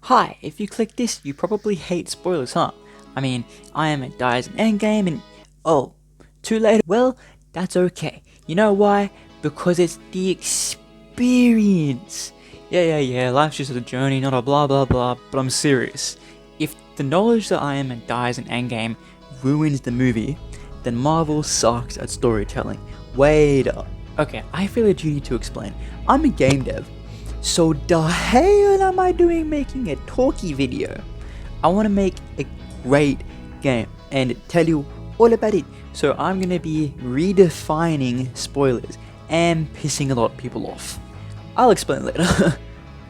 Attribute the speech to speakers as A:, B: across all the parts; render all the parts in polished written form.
A: Hi, if you click this, you probably hate spoilers, huh? I mean, Iron Man dies in Endgame and... oh, too late? Well, that's okay. You know why? Because it's the experience. Yeah, life's just a journey, not a blah blah blah, but I'm serious. If the knowledge that Iron Man dies in Endgame ruins the movie, then Marvel sucks at storytelling. Wait up. Okay, I feel a duty to explain. I'm a game dev. So the hell am I doing making a talkie video? I want to make a great game and tell you all about it. So I'm going to be redefining spoilers and pissing a lot of people off. I'll explain later.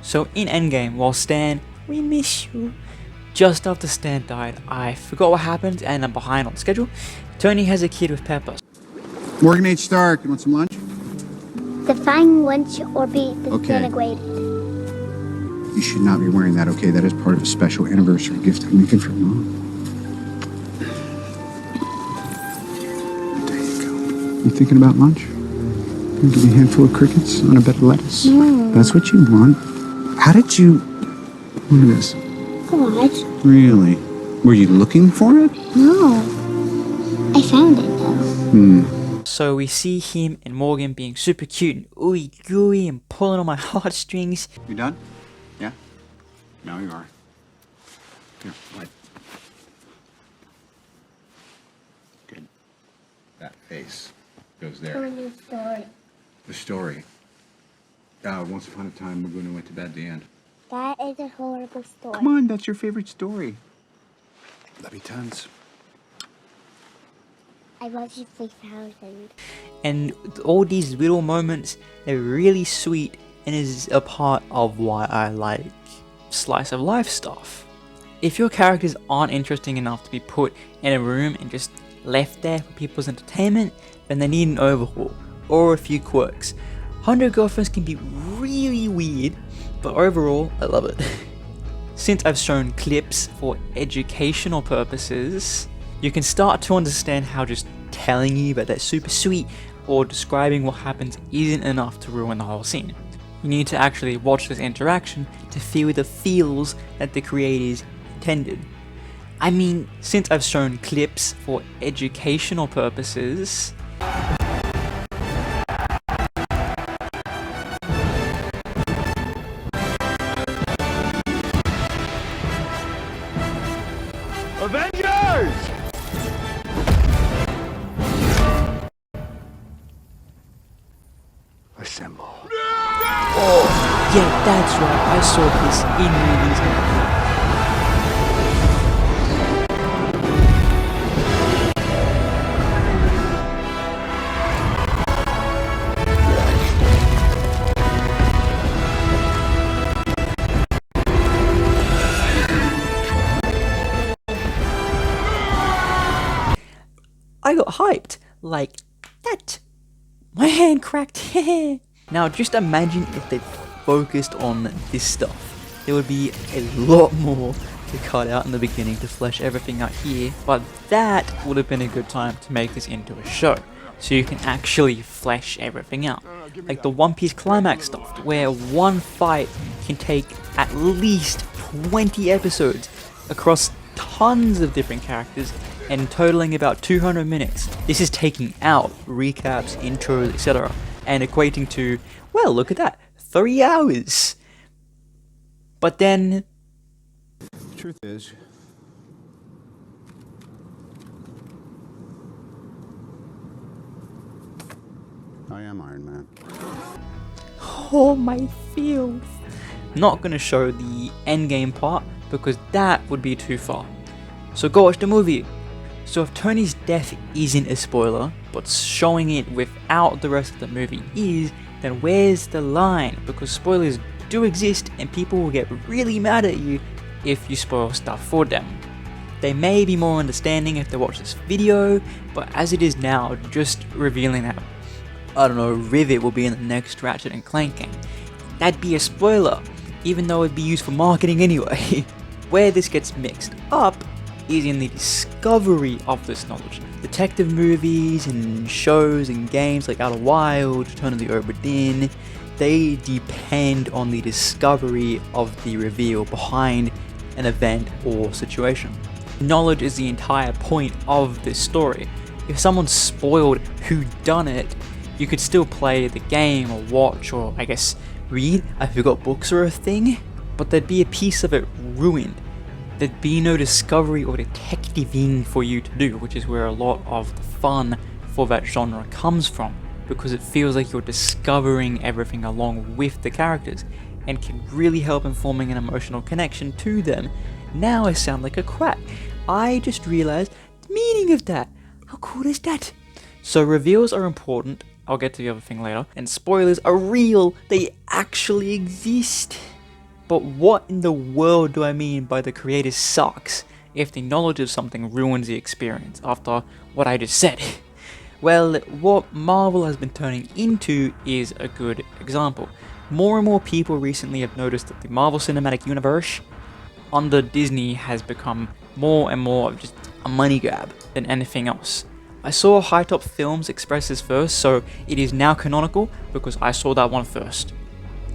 A: So in Endgame, while Stan, we miss you. Just after Stan died, I forgot what happened and I'm behind on schedule. Tony has a kid with Pepper.
B: Morgan H. Stark, you want some lunch?
C: Define lunch or be disintegrated.
B: You should not be wearing that, okay? That is part of a special anniversary gift I'm making for Mom. There you go. You thinking about lunch? I'll give you a handful of crickets on a bed of lettuce. That's what you want. How did you... Look at this.
C: What?
B: Really? Were you looking for it?
C: No. I found it though.
A: So we see him and Morgan being super cute and ooey gooey and pulling on my heartstrings.
B: You done? Yeah? Now you are. Here, what? Good. That face goes
C: Tell
B: there.
C: me your story.
B: The story. Once upon a time, we're going to went to bed at the end.
C: That is a horrible story.
B: Come on, that's your favorite story. Love you tons.
C: I love you 3,000.
A: And all these little moments, they're really sweet and is a part of why I like slice of life stuff. If your characters aren't interesting enough to be put in a room and just left there for people's entertainment, then they need an overhaul or a few quirks. 100 Girlfriends can be really weird, but overall, I love it. Since I've shown clips for educational purposes, you can start to understand how just telling you that they're super sweet or describing what happens isn't enough to ruin the whole scene. You need to actually watch this interaction to feel the feels that the creators intended. I mean, since I've shown clips for educational purposes,
D: Avengers!
B: Assemble.
A: yeah, that's right, I saw this in movies. I got hyped, like that. My hand cracked. Now just imagine if they focused on this stuff. There would be a lot more to cut out in the beginning to flesh everything out here, but that would have been a good time to make this into a show, so you can actually flesh everything out. Like the One Piece climax stuff, where one fight can take at least 20 episodes across tons of different characters and totaling about 200 minutes. This is taking out recaps, intros, etc. and equating to, well, look at that, 3 hours. But then,
B: The truth is, I am Iron Man.
A: oh my feels. Not gonna show the endgame part because that would be too far. So go watch the movie. So if Tony's death isn't a spoiler, but showing it without the rest of the movie is, then where's the line? Because spoilers do exist and people will get really mad at you if you spoil stuff for them. They may be more understanding if they watch this video, but as it is now, just revealing that, I don't know, Rivet will be in the next Ratchet and Clank game, that'd be a spoiler, even though it'd be used for marketing anyway. Where this gets mixed up is in the discovery of this knowledge. Detective movies and shows and games like Outer Wild, Return of the Obra Dinn, they depend on the discovery of the reveal behind an event or situation. Knowledge is the entire point of this story. If someone spoiled who done it, you could still play the game or watch or I guess read. I forgot books are a thing, but there'd be a piece of it ruined. There'd be no discovery or detectiving for you to do, which is where a lot of the fun for that genre comes from, because it feels like you're discovering everything along with the characters and can really help in forming an emotional connection to them. Now I sound like a quack. I just realized the meaning of that. How cool is that? So reveals are important, I'll get to the other thing later, and spoilers are real, they actually exist. But what in the world do I mean by the creator sucks if the knowledge of something ruins the experience after what I just said? Well, what Marvel has been turning into is a good example. More and more people recently have noticed that the Marvel Cinematic Universe under Disney has become more and more of just a money grab than anything else. I saw High Top Films express this first, so it is now canonical because I saw that one first.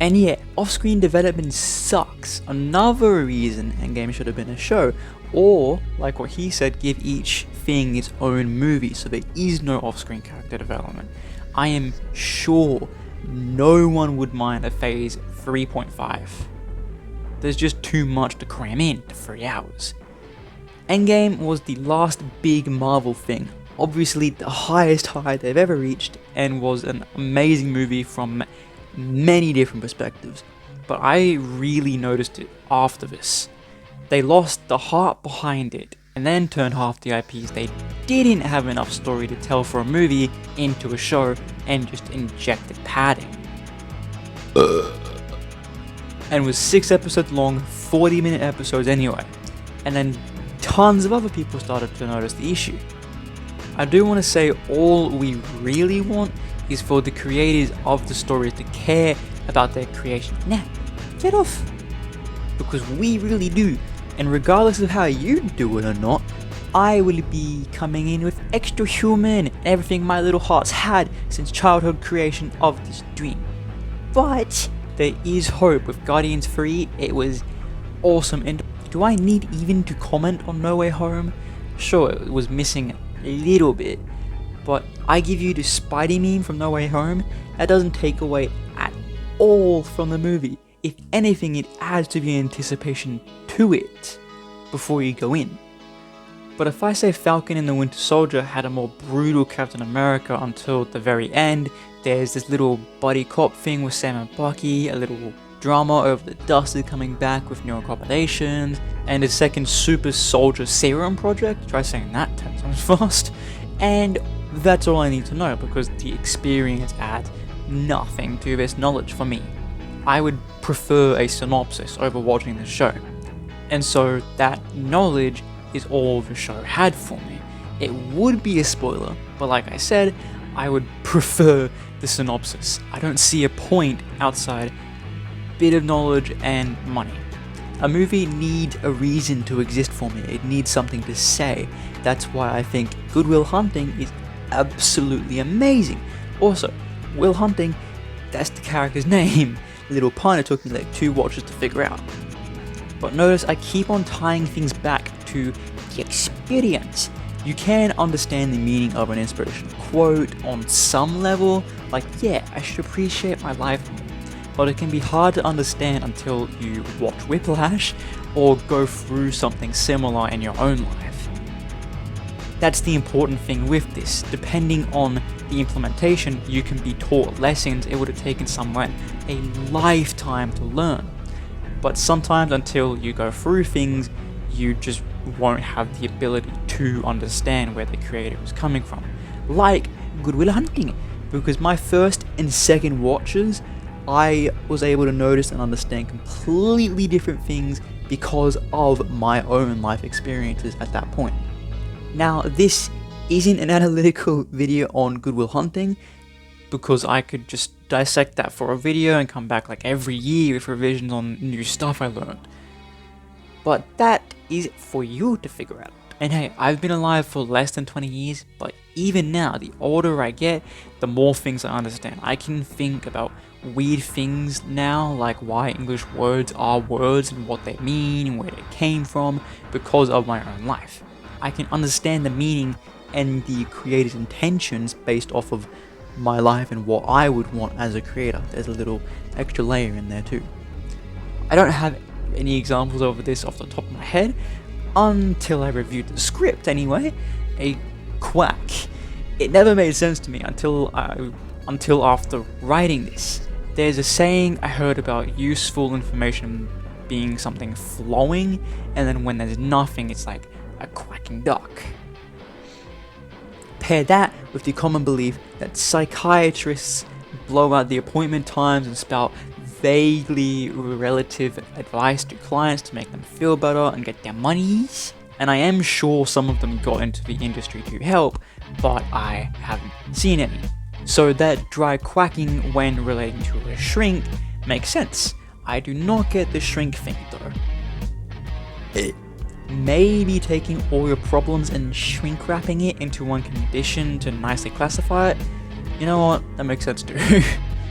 A: And yet, off-screen development sucks. Another reason Endgame should have been a show, or, like what he said, give each thing its own movie so there is no off-screen character development. I am sure no one would mind a phase 3.5. There's just too much to cram in to 3 hours. Endgame was the last big Marvel thing, obviously the highest high they've ever reached, and was an amazing movie from many different perspectives, but I really noticed it after this. They lost the heart behind it, and then turned half the IPs they didn't have enough story to tell for a movie into a show and just injected padding. And was 6 episodes long, 40-minute episodes anyway, and then tons of other people started to notice the issue. I do want to say all we really want is for the creators of the stories to care about their creation. Now, get off! Because we really do, and regardless of how you do it or not, I will be coming in with extra human and everything my little heart's had since childhood creation of this dream. But there is hope with Guardians 3, it was awesome, and do I need even to comment on No Way Home? Sure, it was missing a little bit, but I give you the Spidey meme from No Way Home, that doesn't take away at all from the movie. If anything, it adds to the anticipation to it before you go in. But if I say Falcon and the Winter Soldier had a more brutal Captain America until the very end, there's this little buddy cop thing with Sam and Bucky, a little drama over the Dusted coming back with new accommodations, and a second super soldier serum project, try saying that 10 times fast, and that's all I need to know because the experience adds nothing to this knowledge for me. I would prefer a synopsis over watching the show, and so that knowledge is all the show had for me. It would be a spoiler, but like I said, I would prefer the synopsis. I don't see a point outside bit of knowledge and money. A movie needs a reason to exist for me, it needs something to say. That's why I think Good Will Hunting is absolutely amazing. Also, Will Hunting, that's the character's name. Little pun, it took me like 2 watches to figure out. But notice I keep on tying things back to the experience. You can understand the meaning of an inspirational quote on some level, like yeah, I should appreciate my life more. But it can be hard to understand until you watch Whiplash or go through something similar in your own life. That's the important thing with this. Depending on the implementation, you can be taught lessons it would have taken someone a lifetime to learn. But sometimes until you go through things, you just won't have the ability to understand where the creator is coming from. Like Good Will Hunting, because my first and second watches, I was able to notice and understand completely different things because of my own life experiences at that point. Now, this isn't an analytical video on Good Will Hunting, because I could just dissect that for a video and come back like every year with revisions on new stuff I learned. But that is for you to figure out. And hey, I've been alive for less than 20 years, but even now, the older I get, the more things I understand. I can think about weird things now, like why English words are words and what they mean and where they came from, because of my own life. I can understand the meaning and the creator's intentions based off of my life and what I would want as a creator. There's a little extra layer in there too. I don't have any examples of this off the top of my head until I reviewed the script anyway. A quack. It never made sense to me until after writing this. There's a saying I heard about useful information being something flowing, and then when there's nothing, it's like a quacking duck. Pair that with the common belief that psychiatrists blow out the appointment times and spout vaguely relative advice to clients to make them feel better and get their monies. And I am sure some of them got into the industry to help, but I haven't seen any. So that dry quacking when relating to a shrink makes sense. I do not get the shrink thing though. Maybe taking all your problems and shrink wrapping it into one condition to nicely classify it. You know what? That makes sense too.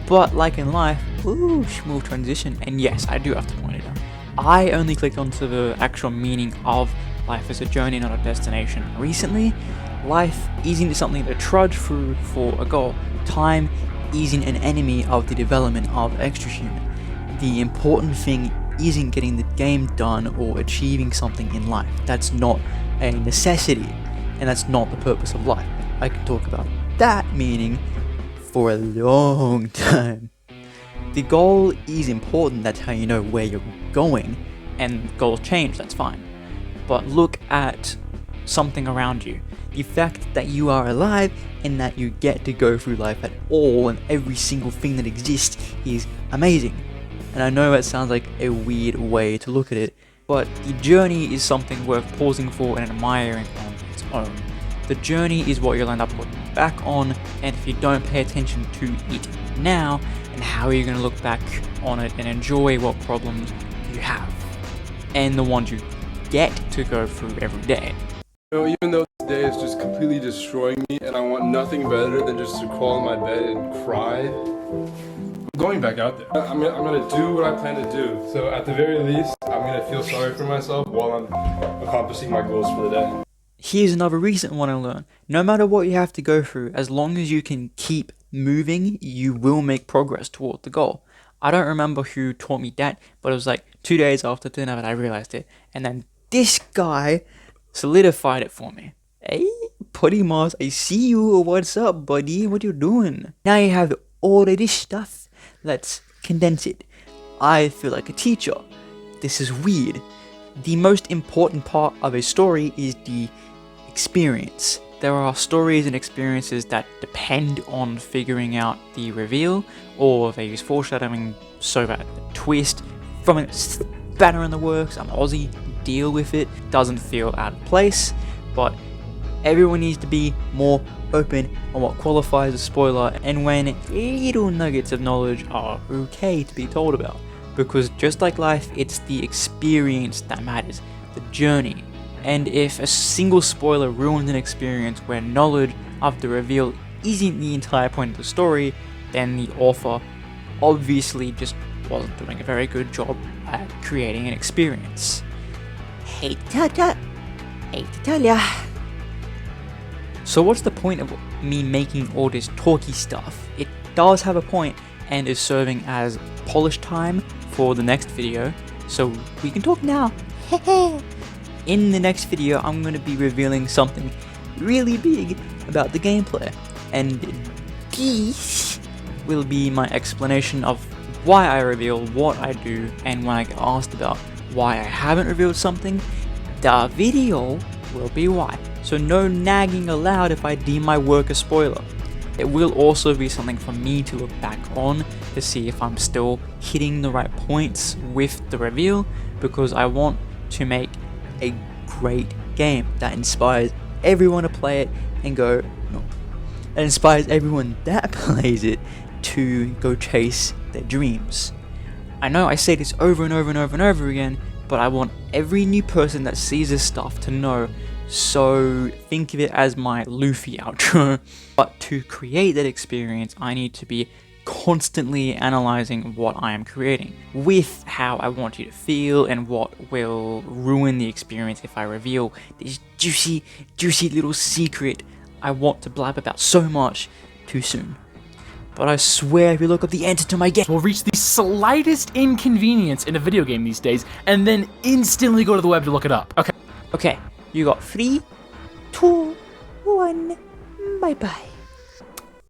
A: But like in life, ooh, smooth transition. And yes, I do have to point it out. I only clicked onto the actual meaning of life as a journey, not a destination. Recently, life isn't something to trudge through for a goal. Time isn't an enemy of the development of extra human. The important thing isn't getting the game done or achieving something in life. That's not a necessity, and that's not the purpose of life. I can talk about that meaning for a long time. The goal is important, that's how you know where you're going, and goals change, that's fine. But look at something around you. The fact that you are alive and that you get to go through life at all and every single thing that exists is amazing. And I know it sounds like a weird way to look at it, but the journey is something worth pausing for and admiring on its own. The journey is what you'll end up looking back on, and if you don't pay attention to it now, then how are you going to look back on it and enjoy what problems you have and the ones you get to go through every day?
E: You know, even though today is just completely destroying me and I want nothing better than just to crawl in my bed and cry, I'm going back out there. I'm gonna do what I plan to do. So at the very least, I'm gonna feel sorry for myself while I'm accomplishing my goals for the day.
A: Here's another recent one I learned. No matter what you have to go through, as long as you can keep moving, you will make progress toward the goal. I don't remember who taught me that, but it was like 2 days after dinner that I realized it. And then this guy solidified it for me. Hey, Putty Moss, I see you. What's up, buddy? What you doing? Now you have all of this stuff. Let's condense it. I feel like a teacher. This is weird. The most important part of a story is the experience. There are stories and experiences that depend on figuring out the reveal, or they use foreshadowing so that the twist from a spanner in the works, I'm Aussie, deal with it, doesn't feel out of place, but everyone needs to be more open on what qualifies a spoiler and when little nuggets of knowledge are okay to be told about. Because just like life, it's the experience that matters, the journey. And if a single spoiler ruins an experience where knowledge of the reveal isn't the entire point of the story, then the author obviously just wasn't doing a very good job at creating an experience. Hate to tell ya. So what's the point of me making all this talky stuff? It does have a point and is serving as polish time for the next video, so we can talk now. In the next video, I'm going to be revealing something really big about the gameplay, and this will be my explanation of why I reveal what I do, and when I get asked about why I haven't revealed something, the video will be why. So no nagging allowed if I deem my work a spoiler. It will also be something for me to look back on to see if I'm still hitting the right points with the reveal, because I want to make a great game that inspires everyone to play it and go, no, that inspires everyone that plays it to go chase their dreams. I know I say this over and over and over and over again, but I want every new person that sees this stuff to know So think of it as my Luffy outro. But to create that experience, I need to be constantly analyzing what I am creating with how I want you to feel and what will ruin the experience if I reveal this juicy little secret I want to blab about so much too soon. But I swear if you look up the answer to my guess,
F: Will reach the slightest inconvenience in a video game these days and then instantly go to the web to look it up. Okay.
A: Okay, you got 3, 2, 1, bye bye.